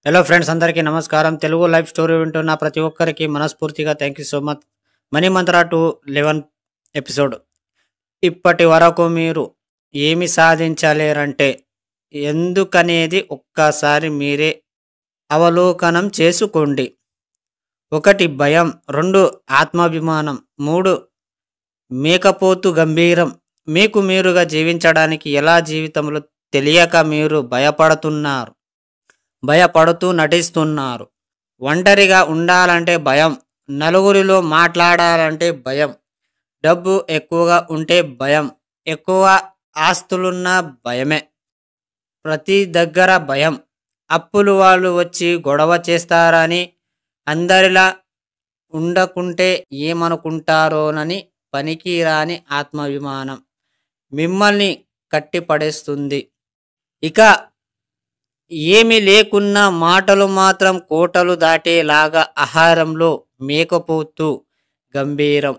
Hello friends, అందరికీ నమస్కారం. Telugu life story వింటున్న ప్రతి ఒక్కరికి మనస్ఫూర్తిగా thank you so much. Money Mantra to 11 episode. ఇప్పటి వరకు మీరు ఏమి సాధించలేరంటే ఎందుకనేది ఒక్కసారి మీరే అవలోకనం చేసుకోండి. 1 భయం, 2 ఆత్మాభిమానం, 3 మేకపోతు గంభీరం. మీకు మీరుగా జీవించడానికి ఎలా జీవితంలో తెలియక మీరు భయపడుతూ నటిస్తున్నారు. ఒంటరిగా ఉండాలంటే భయం, నలుగురిలో మాట్లాడాలంటే భయం, డబ్బు ఎక్కువగా ఉంటే భయం, ఎక్కువ ఆస్తులున్న భయమే, ప్రతి దగ్గర భయం, అప్పులు వాళ్ళు వచ్చి గొడవ చేస్తారని, అందరిలా ఉండకుంటే ఏమనుకుంటారోనని పనికిరాని ఆత్మాభిమానం మిమ్మల్ని కట్టిపడేస్తుంది. ఇక ఏమి లేకున్నా మాటలు మాత్రం కోటలు దాటేలాగా ఆహారంలో మేకపోతూ గంభీరం.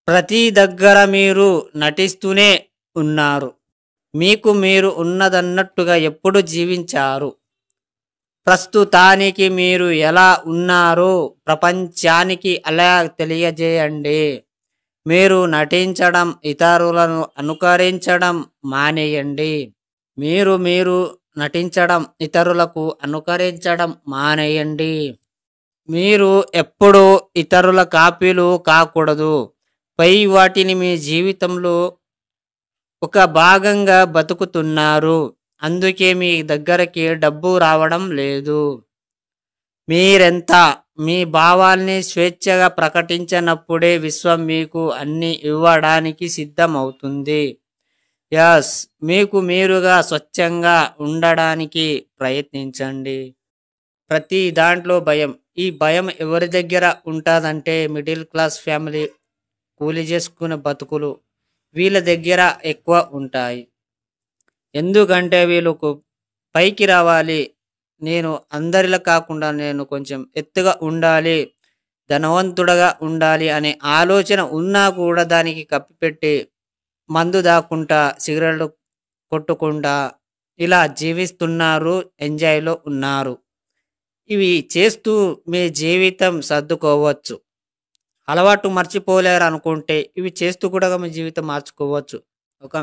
ప్రతి దగ్గర మీరు నటిస్తూనే ఉన్నారు. మీకు మీరు ఉన్నదన్నట్టుగా ఎప్పుడు జీవించారు? ప్రస్తుతానికి మీరు ఎలా ఉన్నారో ప్రపంచానికి అలా తెలియజేయండి. మీరు నటించడం, ఇతరులను అనుకరించడం మానేయండి. మీరు నటించడం, ఇతరులకు అనుకరించడం మానేయండి. మీరు ఎప్పుడూ ఇతరుల కాపీలు కాకూడదు. పై వాటిని మీ జీవితంలో ఒక భాగంగా బతుకుతున్నారు. అందుకే మీ దగ్గరికి డబ్బు రావడం లేదు. మీరెంత మీ భావాల్ని స్వేచ్ఛగా ప్రకటించినప్పుడే విశ్వం మీకు అన్ని ఇవ్వడానికి సిద్ధమవుతుంది. యస్, మీకు మీరుగా స్వచ్ఛంగా ఉండడానికి ప్రయత్నించండి. ప్రతి దాంట్లో భయం. ఈ భయం ఎవరి దగ్గర ఉంటుందంటే మిడిల్ క్లాస్ ఫ్యామిలీ, కూలి చేసుకునే బతుకులు, వీళ్ళ దగ్గర ఎక్కువ ఉంటాయి. ఎందుకంటే వీళ్ళకు పైకి రావాలి, నేను అందరిలా కాకుండా నేను కొంచెం ఎత్తుగా ఉండాలి, ధనవంతుడగా ఉండాలి అనే ఆలోచన ఉన్నా కూడా దానికి కప్పిపెట్టి మందు దాక్కుంటా, సిగరెట్లు కొట్టుకుంటా ఇలా జీవిస్తున్నారు, ఎంజాయ్లో ఉన్నారు. ఇవి చేస్తూ మీ జీవితం సర్దుకోవచ్చు. అలవాటు మర్చిపోలేరు అనుకుంటే ఇవి చేస్తూ కూడా మీ జీవితం మార్చుకోవచ్చు. ఒక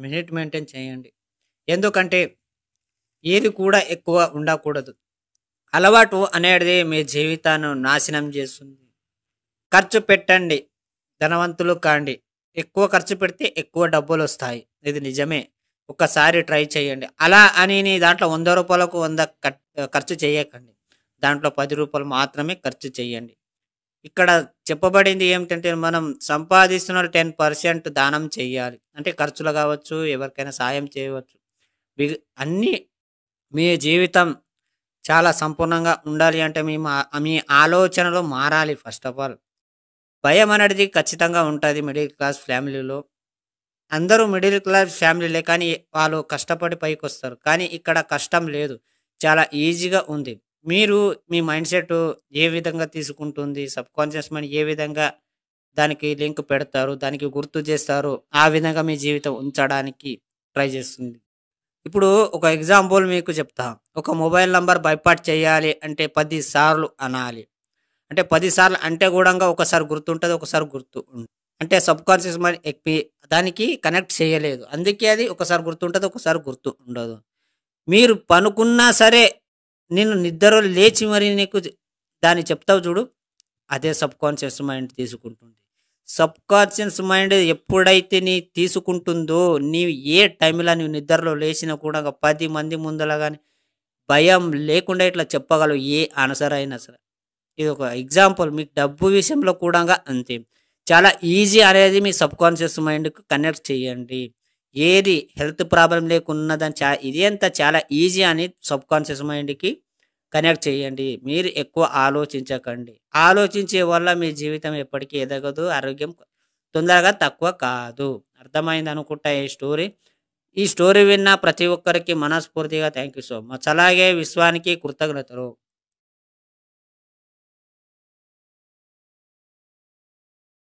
మినిట్ మెయింటైన్ చేయండి. ఎందుకంటే ఏది కూడా ఎక్కువ ఉండకూడదు. అలవాటు అనేది మీ జీవితాన్ని నాశనం చేస్తుంది. ఖర్చు పెట్టండి, ధనవంతులు కాండి. ఎక్కువ ఖర్చు పెడితే ఎక్కువ డబ్బులు వస్తాయి, ఇది నిజమే. ఒకసారి ట్రై చేయండి. అలా అని దాంట్లో 100 రూపాయలకు 100 ఖర్చు చేయకండి. దాంట్లో 10 రూపాయలు మాత్రమే ఖర్చు చేయండి. ఇక్కడ చెప్పబడింది ఏమిటంటే మనం సంపాదిస్తున్న 10% దానం చేయాలి. అంటే ఖర్చులు కావచ్చు, ఎవరికైనా సాయం చేయవచ్చు. అన్నీ మీ జీవితం చాలా సంపూర్ణంగా ఉండాలి అంటే మీ ఆలోచనలు మారాలి. ఫస్ట్ ఆఫ్ ఆల్ భయం అనేది ఖచ్చితంగా ఉంటుంది మిడిల్ క్లాస్ ఫ్యామిలీలో. అందరూ మిడిల్ క్లాస్ ఫ్యామిలీలే, కానీ వాళ్ళు కష్టపడి పైకి వస్తారు. కానీ ఇక్కడ కష్టం లేదు, చాలా ఈజీగా ఉంది. మీరు మీ మైండ్ సెట్ ఏ విధంగా తీసుకుంటుంది, సబ్కాన్షియస్ మైండ్ ఏ విధంగా దానికి లింక్ పెడతారు, దానికి గుర్తు చేస్తారు, ఆ విధంగా మీ జీవితం ఉంచడానికి ట్రై చేస్తుంది. ఇప్పుడు ఒక ఎగ్జాంపుల్ మీకు చెప్తా. ఒక మొబైల్ నంబర్ బైపాట్ చేయాలి అంటే 10 సార్లు అనాలి. అంటే 10 సార్లు అంటే కూడా ఒకసారి గుర్తుంటుంది, ఒకసారి గుర్తు అంటే సబ్కాన్షియస్ మైండ్ ఎక్కి దానికి కనెక్ట్ చేయలేదు. అందుకే అది ఒకసారి గుర్తుంటుంది, ఒకసారి గుర్తు ఉండదు. మీరు పనుకున్నా సరే నేను నిద్రలో లేచి మరి నీకు దాన్ని చెప్తావు చూడు, అదే సబ్కాన్షియస్ మైండ్ తీసుకుంటుంది. సబ్కాన్షియస్ మైండ్ ఎప్పుడైతే నీ తీసుకుంటుందో నీవు ఏ టైంలో నీవు నిద్రలో లేచినా కూడా 10 మంది ముందల కానీ భయం లేకుండా ఇట్లా చెప్పగలవు ఏ ఆన్సర్ అయినా సరే. ఇది ఒక ఎగ్జాంపుల్. మీకు డబ్బు విషయంలో కూడా అంతే. చాలా ఈజీ అనేది మీ సబ్కాన్షియస్ మైండ్కి కనెక్ట్ చేయండి. ఏది హెల్త్ ప్రాబ్లం లేకున్నదని ఇది అంతా చాలా ఈజీ అని సబ్కాన్షియస్ మైండ్కి కనెక్ట్ చేయండి. మీరు ఎక్కువ ఆలోచించకండి. ఆలోచించే వల్ల మీ జీవితం ఎప్పటికీ ఎదగదు, ఆరోగ్యం తొందరగా తక్కువ కాదు. అర్థమైంది అనుకుంటా ఈ స్టోరీ. ఈ స్టోరీ విన్న ప్రతి ఒక్కరికి మనస్ఫూర్తిగా థ్యాంక్ యూ సో మచ్. అలాగే విశ్వానికి కృతజ్ఞతలు.